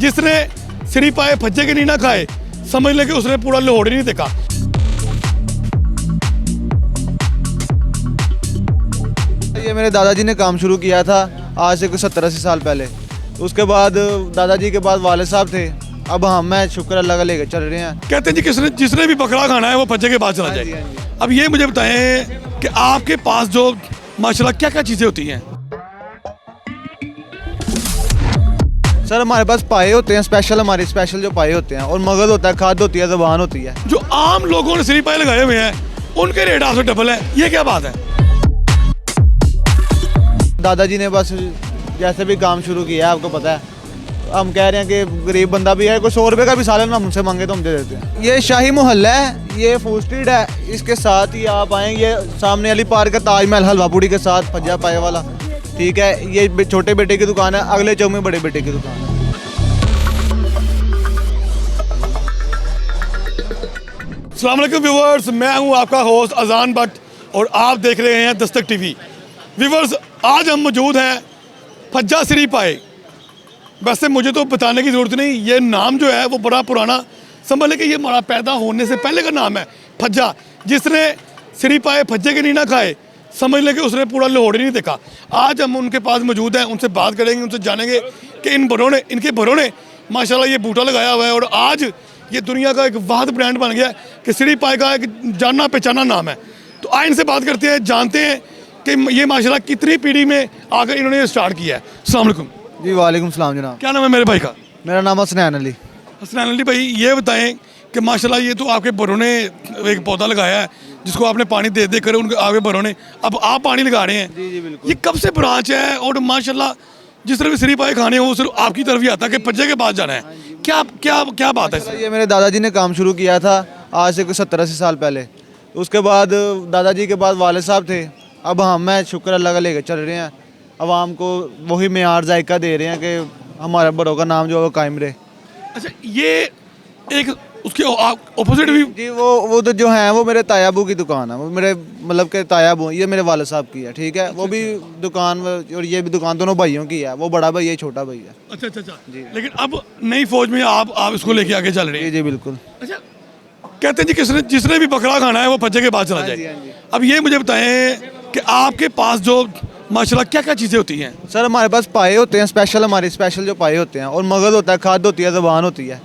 जिसने सिरी पाए फज्जे के नहीं ना खाए, समझ ले कि उसने पूरा लाहौर ही नहीं देखा। ये मेरे दादाजी ने काम शुरू किया था आज से कुछ 70-80 साल पहले। उसके बाद दादाजी के बाद वाले साहब थे, अब मैं शुक्र अल्लाह का लेकर चल रहे हैं। कहते हैं जी जिसने भी बकरा खाना है वो फज्जे के बाद चला हाँ जी, जाए। हाँ जी। अब ये मुझे बताएं कि आपके पास जो माशाल्लाह क्या क्या चीज़ें होती हैं? सर हमारे पास पाए होते हैं स्पेशल, हमारे स्पेशल जो पाए होते हैं, और मगज होता है, खाद होती है, ज़बान होती है। जो आम लोगों ने सिरी पाए लगाए हुए हैं उनके रेट आपसे डबल है, ये क्या बात है? दादाजी ने बस जैसे भी काम शुरू किया है, आपको पता है, हम कह रहे हैं कि गरीब बंदा भी है, कोई 100 रुपये का भी सालन हम उनसे मांगे तो हम दे देते हैं। ये शाही मोहल्ला है, ये फूड स्ट्रीट है, इसके साथ ही आप आएंगे, ये सामने वाली पार्क है ताजमहल हलवा पूड़ी के साथ फज्जा पाए वाला, ठीक है। ये छोटे बेटे की दुकान है, अगले चौक में बड़े बेटे की दुकान है। अस्सलाम वालेकुम व्यूवर्स, मैं हूं आपका होस्ट अजान भट्ट और आप देख रहे हैं दस्तक टीवी। व्यूवर्स, आज हम मौजूद हैं फज्जा सिरी पाए। वैसे मुझे तो बताने की ज़रूरत नहीं, ये नाम जो है वो बड़ा पुराना, समझ लें कि ये हमारा पैदा होने से पहले का नाम है फज्जा। जिसने सिरी पाए फज्जे के नहीं ना खाए, समझ लें कि उसने पूरा लाहौर ही नहीं देखा। आज हम उनके पास मौजूद हैं, उनसे बात करेंगे, उनसे जानेंगे कि इनके बड़ों ने माशाल्लाह ये बूटा लगाया हुआ है और आज ये दुनिया का एक वाहिद ब्रांड बन गया है कि सिरी पाए का एक जाना पहचाना नाम है। तो आज इनसे बात करते हैं, जानते हैं कि ये माशाल्लाह कितनी पीढ़ी में आकर इन्होंने ये स्टार्ट किया है। अस्सलाम वालेकुम जी वालेकुम सलाम जनाब। क्या नाम है मेरे भाई का? मेरा नाम हसनैन अली। हसनैन अली भाई, ये बताएं कि माशाल्लाह ये तो आपके बड़ों ने एक पौधा लगाया है जिसको आपने पानी दे दे कर उनके आपके बड़ों ने, अब आप पानी लगा रहे हैं। जी जी बिल्कुल। ये कब से ब्रांच है और माशाल्लाह जिस तरह भी सिरी पाए खाने हो सिर्फ आपकी तरफ ही आता है कि फज्जे के बाद जाना है, क्या क्या क्या बात है? ये मेरे दादाजी ने काम शुरू किया था आज से कुछ 70-80 साल पहले। उसके बाद दादाजी के बाद वाले साहब थे, अब मैं शुक्र अल्लाह का लेकर चल रहे हैं। आवाम को वही मेयार जायका दे रहे हैं कि हमारा बड़ों का नाम जो है वो कायम रहे। अच्छा, ये एक उसके ऑपोजिट भी जी वो तो जो है वो मेरे तायाबू की दुकान है, वो मेरे मतलब के तायाबू, ये मेरे वाले साहब की है, ठीक है। वो भी दुकान और ये भी दुकान दोनों भाइयों की है, वो बड़ा भाई है छोटा भाई है। अच्छा अच्छा अच्छा जी। लेकिन अब नई फौज में आप इसको लेके आगे चल रहे हैं। जी जी बिल्कुल। अच्छा, कहते हैं जी जिसने भी बकरा खाना है वो फज्जे के बाद चला हाँ जी, जाए। हाँ जी। अब ये मुझे बताएं कि आपके पास जो माशाल्लाह क्या क्या चीज़ें होती हैं? सर हमारे पास पाए होते हैं स्पेशल, हमारे स्पेशल जो पाए होते हैं, और मगज होता है, खाद होती है, ज़बान होती है।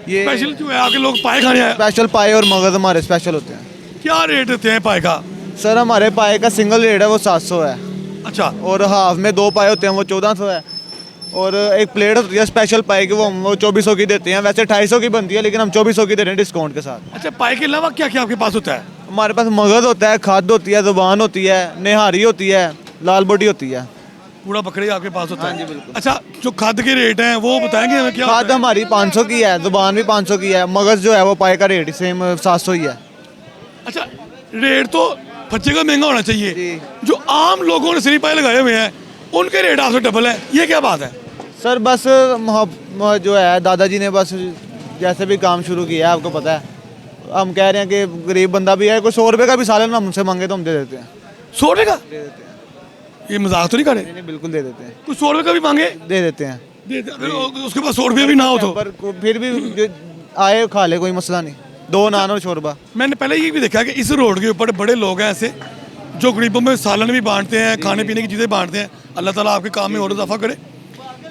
ये स्पेशल जो है आके लोग पाए खाने आए, स्पेशल पाए और मगज हमारे स्पेशल होते हैं। क्या रेट देते हैं पाए का? सर हमारे पाए का सिंगल रेट है वो 700 है, अच्छा, और हाफ में 2 पाए होते हैं वो 1400 है, और एक प्लेट होती है स्पेशल पाए की, वो 2400 की देते हैं। वैसे 250 की बनती है लेकिन हम 2400 की दे रहे हैं डिस्काउंट के साथ। अच्छा, पाए के अलावा क्या क्या आपके पास होता है? हमारे पास मगज होता है, खाद होती है, ज़ुबान होती है, निहारी होती है, लाल बोटी होती है। पूरा बकरे आपके पास होता हाँ है? जी, बिल्कुल। अच्छा, जो खाद के रेट हैं वो बताएंगे हमें क्या खाद होता है? हमारी 500 की है, ज़ुबान भी 500 की है, मगज जो है वो पाए का रेट सेम 700 ही है। अच्छा, रेट तो फज्जे का महंगा होना चाहिए। जी। जो आम लोगों ने सिरी पाए लगाए हुए हैं उनके रेट आपसे डबल है, ये क्या बात है? सर बस जो है दादाजी ने बस जैसे भी काम शुरू किया है, आपको पता है, हम कह रहे हैं कि गरीब बंदा भी है, कोई 100 रुपये का भी सालन हम उनसे मांगे तो हम दे देते हैं। 100 रुपये का? दे देते हैं। ये मजाक तो नहीं कर रहे? नहीं बिल्कुल दे देते हैं। कोई 100 रुपये का भी मांगे दे देते हैं। अगर उसके पास 100 रुपये भी ना हो तो? पर फिर भी जो आए खा ले, कोई मसला नहीं। 2 नान और शोरबा। मैंने पहले ये भी देखा कि इस रोड के ऊपर बड़े लोग हैं ऐसे जो गरीबों में सालन भी बांटते हैं, खाने पीने की चीज़ें बांटते हैं। अल्लाह ताला आपके काम में और इजाफा करे।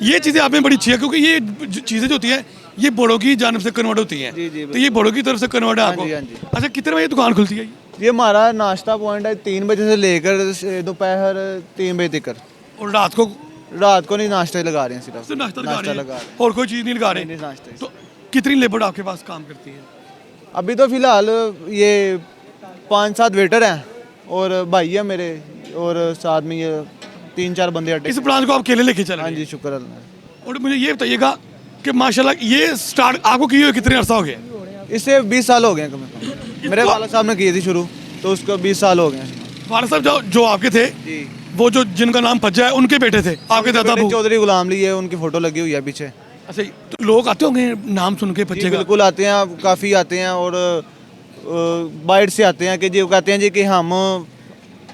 ये चीज़ें आप में बड़ी अच्छी है क्योंकि ये चीज़ें जो होती हैं ये बड़ों की जानब से कन्वर्ट होती हैं। जी, जी, तो ये बड़ों की तरफ से कन्वर्ट है आपको। हाँ जी। अच्छा, कितने बजे दुकान खुलती है? ये हमारा नाश्ता पॉइंट है 3 बजे से लेकर दोपहर 3 बजे तक। और रात को नहीं, नाश्ते लगा रहे हैं सिर्फ। सिर्फ नाश्ता लगा रहे लगा हैं रहे हैं। और कोई चीज़ नहीं लगा रहे? नहीं, नाश्ते। तो कितनी लेबर आपके पास काम करती है? अभी तो फिलहाल ये 5-7 वेटर हैं और भाई है मेरे, और साथ में ये 3-4 बंदे अड्डे। इस ब्रांच को आप अकेले लेके चल रहे हाँ हैं? जी शुक्र अल्लाह। और मुझे ये बताइएगा कि माशाल्लाह ये स्टार्ट आपको किए हुए कितने अर्सा हो गया? इससे 20 साल हो गए कम से कम। मेरे वाला साहब ने किए थी शुरू, तो उसको 20 साल हो गए। वाला साहब जो आपके थे, जी। वो जो जिनका नाम फज्जा है उनके बेटे थे आपके दादा बेटे अबू? चौधरी गुलाम ली है, उनकी फोटो लगी हुई है पीछे। अच्छा, तो लोग आते होंगे नाम सुन के जी फज्जे का? बिल्कुल आते हैं, काफ़ी आते हैं, और बाइट से आते हैं कि जी, वो कहते हैं जी कि हम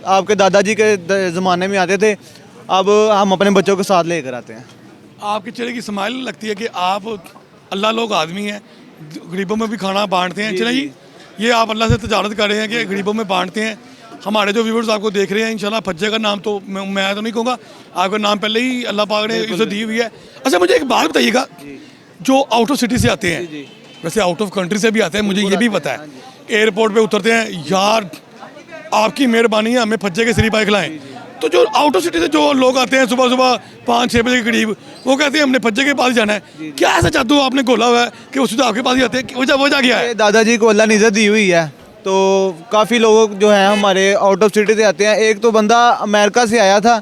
आपके दादाजी के ज़माने में आते थे, अब हम अपने बच्चों के साथ लेकर आते हैं। आपके चेहरे की स्माइल लगती है कि आप अल्लाह लोग आदमी हैं, गरीबों में भी खाना बांटते हैं। चले जी, ये आप अल्लाह से तजारत कर रहे हैं कि गरीबों में बांटते हैं। हमारे जो व्यूवर्स आपको देख रहे हैं, इंशाल्लाह फज्जे का नाम तो मैं तो नहीं कहूँगा, आपका नाम पहले ही अल्लाह पाक ने इसे दी हुई है। अच्छा, मुझे एक बात बताइएगा, जो आउट ऑफ सिटी से आते हैं, वैसे आउट ऑफ कंट्री से भी आते हैं, मुझे ये भी पता है, एयरपोर्ट पे उतरते हैं, यार आपकी मेहरबानी है हमें फज्जे के सिरी पाए खिलाएं। तो जो आउट ऑफ सिटी से जो लोग आते हैं सुबह सुबह 5-6 बजे के करीब, वो कहते हैं हमने फज्जे के पास जाना है। क्या ऐसा जादू आपने घोला हुआ है कि वो सीधा आपके पास ही आते हैं? वजह क्या है? दादाजी को अल्लाह ने इज़्ज़त दी हुई है, तो काफ़ी लोग जो हैं हमारे आउट ऑफ सिटी से आते हैं। एक तो बंदा अमेरिका से आया था,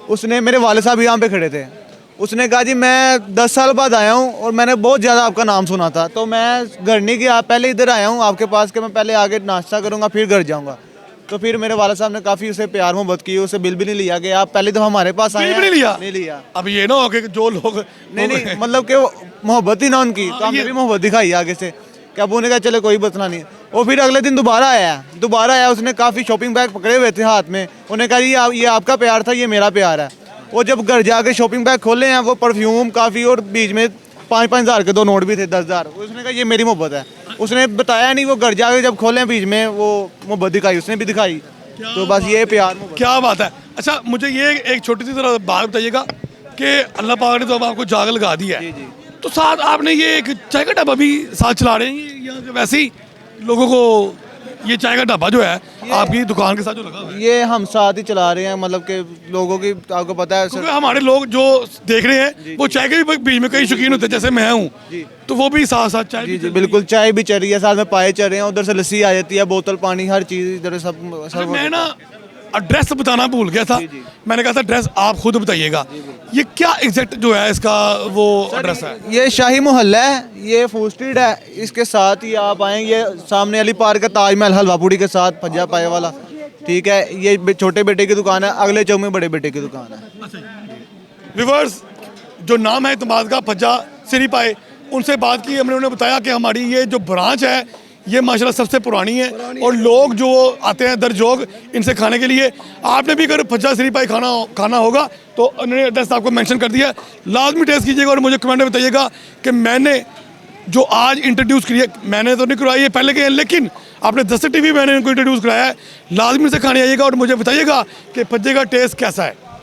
उसने, मेरे वाले साहब यहाँ पे खड़े थे, उसने कहा जी मैं 10 साल बाद आया हूँ और मैंने बहुत ज़्यादा आपका नाम सुना था, तो मैं घर नहीं गया, पहले इधर आया हूँ आपके पास कि मैं पहले आगे नाश्ता करूँगा फिर घर जाऊँगा। तो फिर मेरे वाला साहब ने काफ़ी उसे प्यार मोहब्बत की, उसे बिल भी नहीं लिया कि आप पहले तो हमारे पास आए। बिल भी नहीं लिया? नहीं लिया। अब ये ना हो कि जो लोग नहीं मतलब कि मोहब्बत ही ना उनकी, तो हमने भी मोहब्बत दिखाई आगे से कि अब उन्होंने कहा चलो कोई बतना नहीं। और फिर अगले दिन दोबारा आया, उसने काफ़ी शॉपिंग बैग पकड़े हुए थे हाथ में, उन्होंने कहा ये आपका प्यार था, ये मेरा प्यार है। वो जब घर जाके शॉपिंग बैग खोले हैं, वो परफ्यूम काफ़ी और बीच में 5-5 हज़ार के 2 नोट भी थे, 10,000। उसने कहा ये मेरी मोहब्बत है। उसने बताया नहीं, वो घर जाके जब खोले बीच में वो मोहब्बत दिखाई, उसने भी दिखाई। तो बस ये प्यार मोहब्बत। क्या बात है। अच्छा, मुझे ये एक छोटी सी तरह बात बताइएगा कि अल्लाह पाक ने तो अब आपको जाग लगा दी है, तो साथ आपने ये एक चाय का ढाबा भी साथ चला रहे हैं, या वैसे ही लोगों को ये चाय का ढाबा जो है आपकी दुकान के साथ जो लगा हुआ है? ये हम साथ ही चला रहे हैं, मतलब कि लोगों की, आपको पता है क्योंकि हमारे लोग जो देख रहे हैं वो चाय के भी बीच में कई शौकीन होते हैं, जैसे मैं हूँ, तो वो भी साथ साथ चाय। जी बिल्कुल, चाय भी चल रही है, साथ में पाए चल रहे हैं, उधर से लस्सी आ जाती है, बोतल पानी हर चीज़ इधर सब। मैं ना एड्रेस बताना भूल गया था, मैंने कहा था एड्रेस आप खुद बताइएगा, ये क्या एग्जैक्ट जो है इसका वो एड्रेस है? ये शाही मोहल्ला है, ये फूड स्ट्रीट है, इसके साथ ही आप आएंगे सामने अली पार्क का ताजमहल हलवा पूड़ी के साथ फज्जा पाए वाला, ठीक है। ये छोटे बेटे की दुकान है, अगले चौक में बड़े बेटे की दुकान है। व्यूअर्स, जो नाम है इतमाद का फज्जा सिरी पाए, उनसे बात की हमने, उन्होंने बताया कि हमारी ये जो ब्रांच है ये माशाल्लाह सबसे पुरानी है, और लोग जो आते हैं दर जोग इनसे खाने के लिए। आपने भी अगर फज्जा सिरी पाए खाना होगा तो उन्होंने एड्रेस आपको मेंशन कर दिया, लाजमी टेस्ट कीजिएगा और मुझे कमेंट में बताइएगा कि मैंने जो आज इंट्रोड्यूस किया, मैंने तो नहीं करवाई है पहले के, लेकिन आपने दस्तक टीवी मैंने इनको इंट्रोड्यूस कराया है। लाजमी से खाने आइएगा और मुझे बताइएगा कि फज्जे का टेस्ट कैसा है।